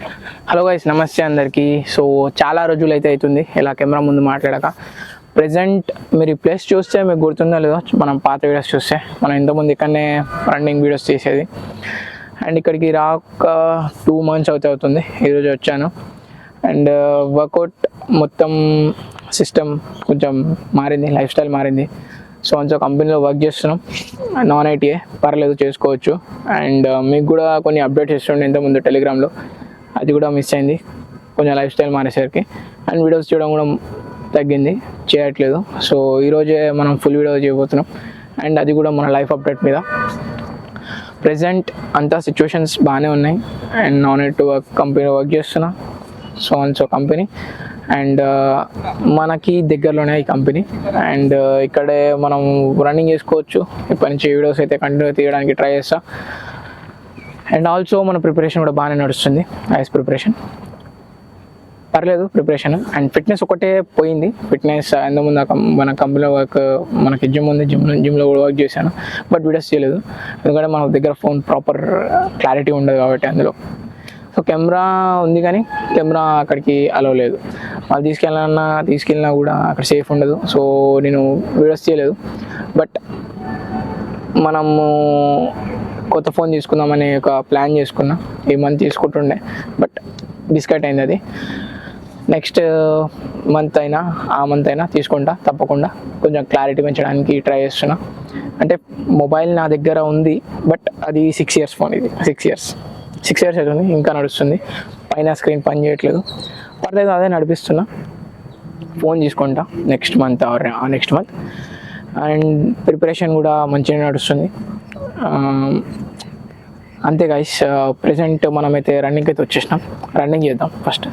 Hello guys, నమస్తే అందరికీ. So చాలా రోజులు అయితే అవుతుంది ఇలా కెమెరా ముందు మాట్లాడక. ప్రజెంట్ మీరు ఈ ప్లేస్ చూస్తే మీకు గుర్తుందో లేదో, మనం పాత వీడియోస్ చూస్తే మనం ఇంతకుముందు ఇక్కడనే రన్నింగ్ వీడియోస్ చేసేది. అండ్ ఇక్కడికి రాక 2 months అవుతుంది. ఈరోజు వచ్చాను. అండ్ వర్కౌట్ మొత్తం సిస్టమ్ కొంచెం మారింది, లైఫ్ స్టైల్ మారింది. సో కంపెనీలో వర్క్ చేస్తున్నాం. నాన్ ఐటీఏ, పర్లేదు, చేసుకోవచ్చు. అండ్ మీకు కూడా కొన్ని అప్డేట్స్ ఇస్తుండే ఇంతకుముందు టెలిగ్రామ్లో, అది కూడా మిస్ అయింది కొంచెం లైఫ్ స్టైల్ మారేసరికి. అండ్ వీడియోస్ చేయడం కూడా తగ్గింది, చేయట్లేదు. సో ఈరోజే మనం ఫుల్ వీడియో చేయబోతున్నాం. అండ్ అది కూడా మన లైఫ్ అప్డేట్ మీద. ప్రజెంట్ అంతా సిచ్యువేషన్స్ బాగానే ఉన్నాయి. అండ్ నాన్ ఐటీ కంపెనీలో వర్క్ చేస్తున్నా, సో కంపెనీ. అండ్ మనకి దగ్గరలోనే ఈ కంపెనీ. అండ్ ఇక్కడే మనం రన్నింగ్ చేసుకోవచ్చు. ఇప్పటి నుంచి వీడియోస్ అయితే కంటిన్యూ తీయడానికి ట్రై చేస్తా. అండ్ ఆల్సో మన ప్రిపరేషన్ కూడా బాగానే నడుస్తుంది. ఐస్ ప్రిపరేషన్ పర్లేదు, ప్రిపరేషన్. అండ్ ఫిట్నెస్ ఒకటే పోయింది. ఫిట్నెస్ ముందు మన కంపెనీలో వర్క్, మనకి జిమ్ ఉంది, జిమ్లో కూడా వర్క్ చేశాను. బట్ వీడియోస్ చేయలేదు, ఎందుకంటే మన దగ్గర ఫోన్ ప్రాపర్ క్లారిటీ ఉండదు కాబట్టి అందులో. సో కెమెరా ఉంది కానీ కెమెరా అక్కడికి అలవ్ లేదు. వాళ్ళు తీసుకెళ్ళినా కూడా అక్కడ సేఫ్ ఉండదు. సో నేను వీడియోస్ చేయలేదు. బట్ మనము కొత్త ఫోన్ తీసుకుందామని ఒక ప్లాన్ చేసుకున్నా. ఈ మంత్ తీసుకుంటుండే, బట్ డిస్కట్ అయింది అది. నెక్స్ట్ మంత్ అయినా తీసుకుంటా తప్పకుండా. కొంచెం క్లారిటీ పెంచడానికి ట్రై చేస్తున్నా. అంటే మొబైల్ నా దగ్గర ఉంది, బట్ అది 6 years ఫోన్. ఇది 6 years అవుతుంది, ఇంకా నడుస్తుంది. పైన స్క్రీన్ పని చేయట్లేదు. పర్లేదు, అదే నడిపిస్తున్నా. ఫోన్ తీసుకుంటా next month or next month. And preparation కూడా మంచిగా నడుస్తుంది. అంతే గైస్. ప్రెజెంట్ మనమైతే రన్నింగ్ అయితే వచ్చేసినాం. రన్నింగ్ చేద్దాం ఫస్ట్.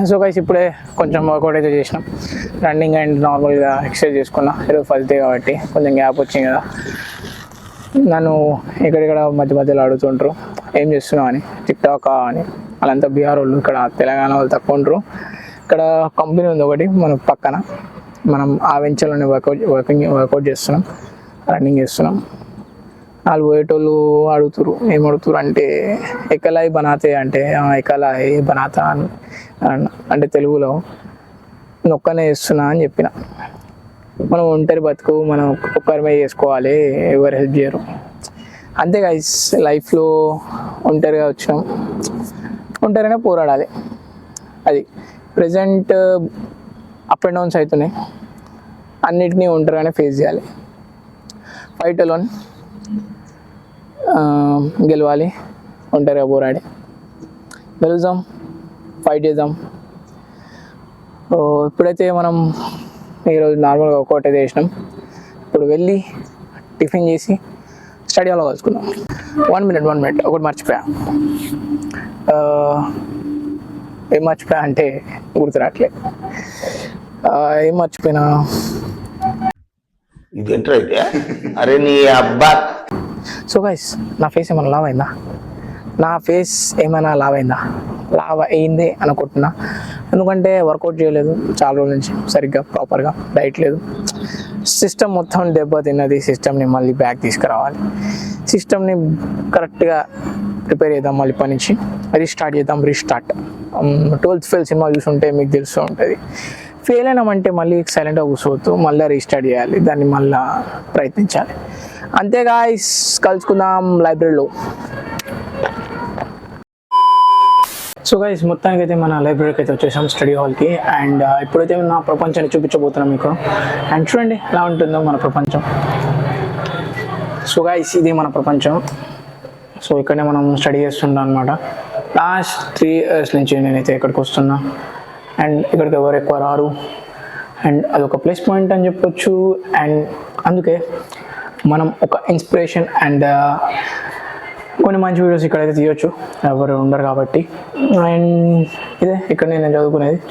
సో గైస్ ఇప్పుడే కొంచెం వర్కౌట్ అయితే చేసినాం. రన్నింగ్ అండ్ నార్మల్గా ఎక్సర్సైజ్ చేసుకున్నా. ఈరోజు ఫస్ట్ డే కాబట్టి కొంచెం గ్యాప్ వచ్చింది కదా. నన్ను ఇక్కడ మధ్యలో అడుగుతుంటారు ఏం చేస్తున్నావు అని, టిక్టాక్ అని. వాళ్ళంతా బీహార్ వాళ్ళు, ఇక్కడ తెలంగాణ వాళ్ళు తక్కువ ఉంటారు. ఇక్కడ కంపెనీ ఉంది ఒకటి మన పక్కన. మనం ఆ వెంచర్లోనే వర్కౌట్ చేస్తున్నాం, రన్నింగ్ చేస్తున్నాం. వాళ్ళు పోయేటోళ్ళు ఏం అడుగుతారు అంటే ఎకలాయి బనాతే అంటే, ఎకలాయి బనాతా అంటే తెలుగులో నొక్కనే చేస్తున్నా అని చెప్పిన. మనం ఒంటరి బతుకు, మనం ఒక్కరిమే చేసుకోవాలి, ఎవరు హెల్ప్ చేయరు. అంతే గైస్, లైఫ్లో ఒంటరిగా వచ్చినాం, ఒంటరిగానే పోరాడాలి. అది ప్రజెంట్ అప్ అండ్ డౌన్స్ అవుతున్నాయి. అన్నిటినీ ఒంటరిగానే ఫేస్ చేయాలి. ఫైట్ అలోన్, గెలవాలి, ఒంటరిగా పోరాడి గెలుద్దాం, ఫైట్ చేద్దాం. ఇప్పుడైతే మనం ఈరోజు నార్మల్గా ఒక్కొక్కటే చేసినాం. ఇప్పుడు వెళ్ళి టిఫిన్ చేసి స్టడీ హాల్లో కలుసుకుందాం. 1 minute ఒకటి మర్చిపోయా. ఏం మర్చిపోయా అంటే గుర్తురాట్లే. ఏం మర్చిపోయినా ఇదేంట్రా అయితే? అరే నీ అబ్బా. సో గైస్, నా ఫేస్ ఏమైనా లావ్ అయిందా? లావ్ అయింది అనుకుంటున్నా. ఎందుకంటే వర్కౌట్ చేయలేదు చాలా రోజుల నుంచి, సరిగ్గా ప్రాపర్గా డైట్ లేదు. సిస్టమ్ మొత్తం దెబ్బతిన్నది. సిస్టమ్ని మళ్ళీ బ్యాక్ తీసుకురావాలి. సిస్టమ్ని కరెక్ట్గా ప్రిపేర్ చేద్దాం. మళ్ళీ పని నుంచి రీస్టార్ట్. 12th ఫెయిల్ సినిమా చూసుంటే మీకు తెలుస్తూ ఉంటుంది. ఫెయిల్ అయినామంటే మళ్ళీ సైలెంట్గా కూర్చోవద్దు, మళ్ళీ రీస్టార్ట్ చేయాలి, దాన్ని మళ్ళీ ప్రయత్నించాలి. అంతే గాయ్స్, కలుసుకుందాం లైబ్రరీలో. సో గైస్, మొత్తానికి అయితే మన లైబ్రరీకి అయితే వచ్చేసాం, స్టడీ హాల్కి. అండ్ ఇప్పుడైతే నా ప్రపంచాన్ని చూపించబోతున్నాం మీకు. అండ్ చూడండి ఎలా ఉంటుందో మన ప్రపంచం. సో గైస్, ఇది మన ప్రపంచం. సో ఇక్కడనే మనం స్టడీ చేస్తున్నాం అనమాట. లాస్ట్ 3 years నుంచి నేనైతే ఇక్కడికి వస్తున్నా. అండ్ ఇక్కడికి ఎవరు ఎక్కువ రారు. అండ్ అదొక ప్లస్ పాయింట్ అని చెప్పొచ్చు. అండ్ అందుకే మనం ఒక ఇన్స్పిరేషన్ అండ్ కొన్ని మంచి వీడియోస్ ఇక్కడైతే తీయొచ్చు, ఎవరు ఉండరు కాబట్టి. అండ్ ఇదే ఇక్కడ నేను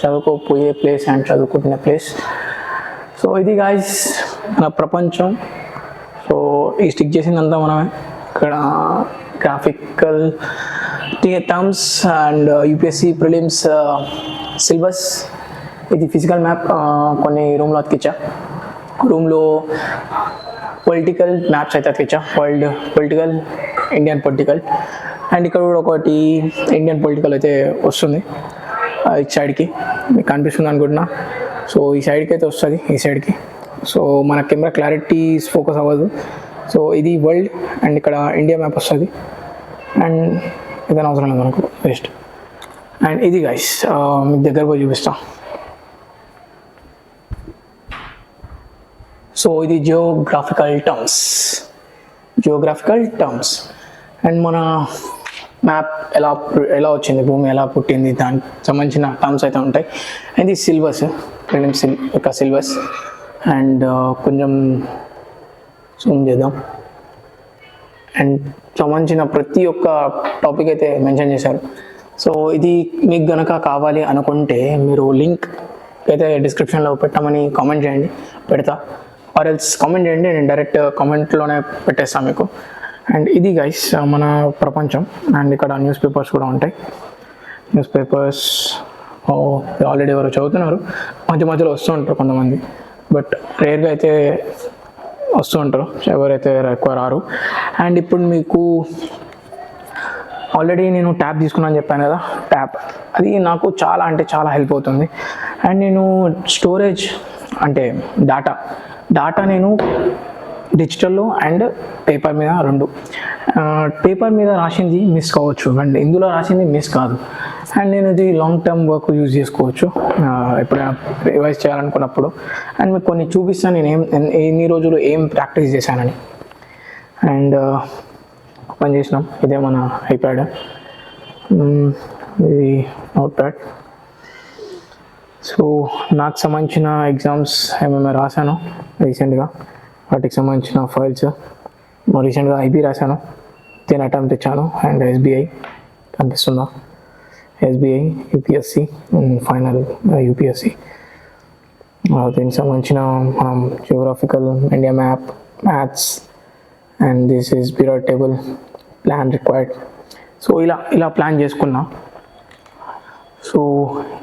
చదువుకోపోయే ప్లేస్ అండ్ చదువుకుంటున్న ప్లేస్. సో ఇది గాయ్స్ మన ప్రపంచం. సో ఈ స్టిక్ చేసిందంతా మనమే. ఇక్కడ graphical terms and UPSC prelims syllabus. ఇది ఫిజికల్ మ్యాప్ కొన్ని రూమ్లో అతికిచ్చా. రూమ్లో పొలిటికల్ మ్యాప్స్ అయితే అతికిచ్చా. World political, Indian political. And ఇక్కడ కూడా ఒకటి ఇండియన్ పొలిటికల్ అయితే వస్తుంది ఈ సైడ్కి, మీకు కనిపిస్తుంది అనుకుంటున్నా. సో ఈ సైడ్కి అయితే వస్తుంది, ఈ సైడ్కి. సో మన కెమెరా క్లారిటీ ఫోకస్ అవ్వదు. సో ఇది వరల్డ్ అండ్ ఇక్కడ ఇండియా మ్యాప్ వస్తుంది. అండ్ ఇదని అవసరం లేదు మనకు, వేస్ట్. అండ్ ఇది గైస్ మీకు దగ్గర పోయి చూపిస్తాం. సో ఇది జియోగ్రాఫికల్ టర్మ్స్. అండ్ మన మ్యాప్ ఎలా వచ్చింది, భూమి ఎలా పుట్టింది, దానికి సంబంధించిన టర్మ్స్ అయితే ఉంటాయి. అండ్ ఇది సిలబస్, యొక్క సిలబస్. అండ్ కొంచెం జూమ్ చేద్దాం. అండ్ సంబంధించిన ప్రతి ఒక్క టాపిక్ అయితే మెన్షన్ చేశారు. సో ఇది మీకు గనక కావాలి అనుకుంటే మీరు లింక్ అయితే డిస్క్రిప్షన్లో పెట్టమని కామెంట్ చేయండి, పెడతా. ఆర్ ఎల్స్ కామెంట్ చేయండి, నేను డైరెక్ట్ కామెంట్లోనే పెట్టేస్తాను మీకు. అండ్ ఇది గైస్ మన ప్రపంచం. అండ్ ఇక్కడ న్యూస్ పేపర్స్ కూడా ఉంటాయి. న్యూస్ పేపర్స్ ఆల్రెడీ ఎవరు చదువుతున్నారు, మధ్యలో వస్తూ ఉంటారు కొంతమంది, బట్ రేర్గా అయితే వస్తూ ఉంటారు, ఎవరైతే ఎక్కువ రారు. అండ్ ఇప్పుడు మీకు ఆల్రెడీ నేను ట్యాబ్ తీసుకున్నాను చెప్పాను కదా, ట్యాబ్ అది నాకు చాలా అంటే చాలా హెల్ప్ అవుతుంది. అండ్ నేను స్టోరేజ్ అంటే డేటా నేను డిజిటల్లో అండ్ పేపర్ మీద రెండు. పేపర్ మీద రాసింది మిస్ కావచ్చు అండ్ ఇందులో రాసింది మిస్ కాదు. అండ్ నేను ఇది లాంగ్ టర్మ్ వర్క్ యూజ్ చేసుకోవచ్చు ఎప్పుడైనా రివైజ్ చేయాలనుకున్నప్పుడు. అండ్ మీకు కొన్ని చూపిస్తాను నేను ఎన్ని రోజులు ఏం ప్రాక్టీస్ చేశానని. అండ్ ఓపెన్ చేసినాం, ఇదే మన ఐప్యాడ్, ఇది నోట్ ప్యాడ్. సో నాకు సంబంధించిన ఎగ్జామ్స్ ఏమేమి రాశాను రీసెంట్గా, వాటికి సంబంధించిన ఫైల్స్. రీసెంట్గా ఐబీ రాశాను, 10 అటెంప్ట్ ఇచ్చాను. అండ్ ఎస్బీఐ కనిపిస్తుందా, ఎస్బీఐ, యూపీఎస్సి, ఫైనల్ యూపీఎస్సి. దీనికి సంబంధించిన మనం geographical, India map, maths, and this is period table, plan required. So ఇలా ప్లాన్ చేసుకున్నా. సో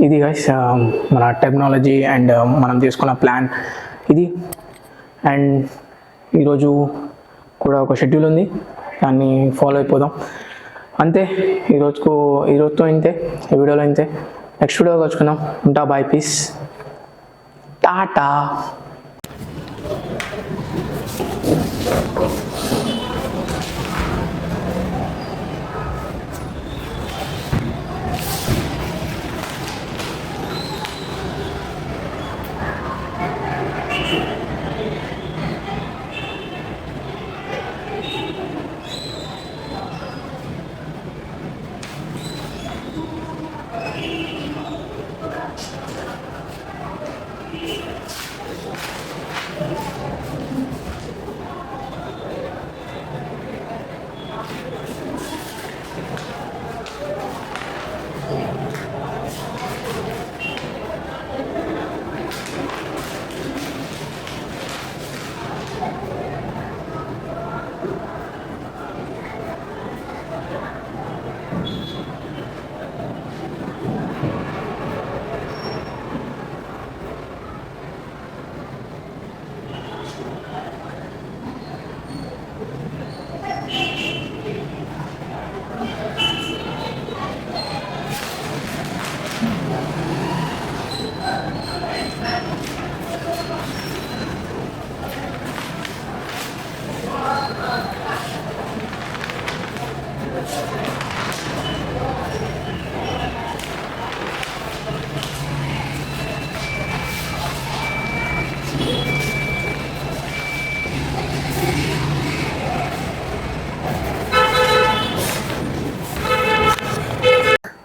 ఇది గైస్ మన టెక్నాలజీ అండ్ మనం తీసుకున్న ప్లాన్ ఇది. అండ్ ఈరోజు కూడా ఒక షెడ్యూల్ ఉంది, దాన్ని ఫాలో అయిపోదాం అంతే. ఈరోజుతో ఇంతే, ఈ వీడియోలో ఇంతే. నెక్స్ట్ వీడియోకి వచ్చుకుందాం. ఉంటా, బాయ్, పీస్, టాటా.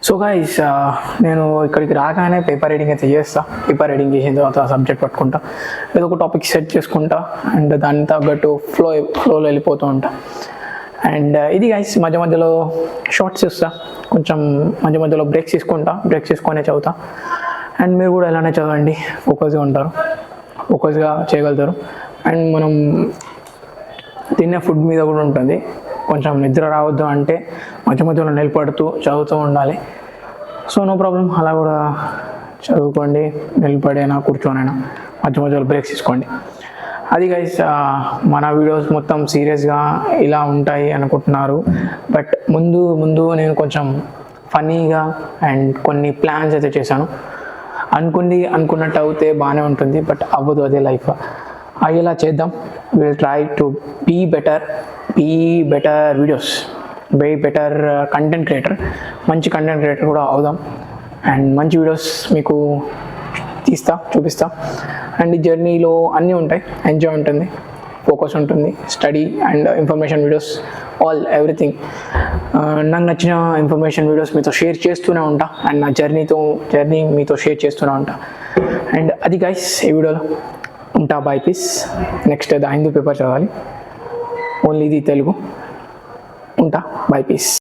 సో గైస్, నేను ఇక్కడికి రాగానే పేపర్ రీడింగ్ అయితే చేస్తా. పేపర్ రీడింగ్ చేసిన తర్వాత సబ్జెక్ట్ పట్టుకుంటా, ఏదో ఒక టాపిక్ సెట్ చేసుకుంటా అండ్ దాని తగ్గట్టు ఫ్లోలో వెళ్ళిపోతూ ఉంటా. అండ్ ఇది గైస్, మధ్య మధ్యలో షార్ట్స్ చూస్తా, కొంచెం మధ్య మధ్యలో బ్రేక్స్ తీసుకొనే చదువుతా. అండ్ మీరు కూడా ఇలానే చదవండి, ఫోకస్గా ఉంటారు, ఫోకస్గా చేయగలుగుతారు. అండ్ మనం తినే ఫుడ్ మీద కూడా ఉంటుంది. కొంచెం నిద్ర రావద్దు అంటే మధ్య మధ్యలో నిలబడుతూ చదువుతూ ఉండాలి. సో నో ప్రాబ్లం, అలా కూడా చదువుకోండి, నిలబడైనా కూర్చోనైనా మధ్య మధ్యలో బ్రేక్స్ తీసుకోండి. అది గైస్, మన వీడియోస్ మొత్తం సీరియస్గా ఇలా ఉంటాయి అనుకుంటున్నారు. బట్ ముందు నేను కొంచెం ఫన్నీగా అండ్ కొన్ని ప్లాన్స్ అయితే చేశాను. అనుకున్నట్టు అవుతే బాగానే ఉంటుంది, బట్ అవ్వదు, అదే లైఫ్. అయ్యేలా చేద్దాం. Will try to be better videos, better content creator, మంచి కంటెంట్ క్రియేటర్ కూడా అవుదాం. అండ్ మంచి వీడియోస్ మీకు చూపిస్తా. అండ్ ఈ జర్నీలో అన్నీ ఉంటాయి, ఎంజాయ్ ఉంటుంది, ఫోకస్ ఉంటుంది, study and information videos, everything. నాకు నచ్చిన ఇన్ఫర్మేషన్ వీడియోస్ మీతో షేర్ చేస్తూనే ఉంటా. అండ్ నా జర్నీ మీతో షేర్ చేస్తూనే ఉంటా. అండ్ అది గైస్, ఈ వీడియోలో ఉంటా. Bye peace. Next the Hindu paper చదవాలి, ఓన్లీ ఇది తెలుగు. ఉంటా. Bye piece.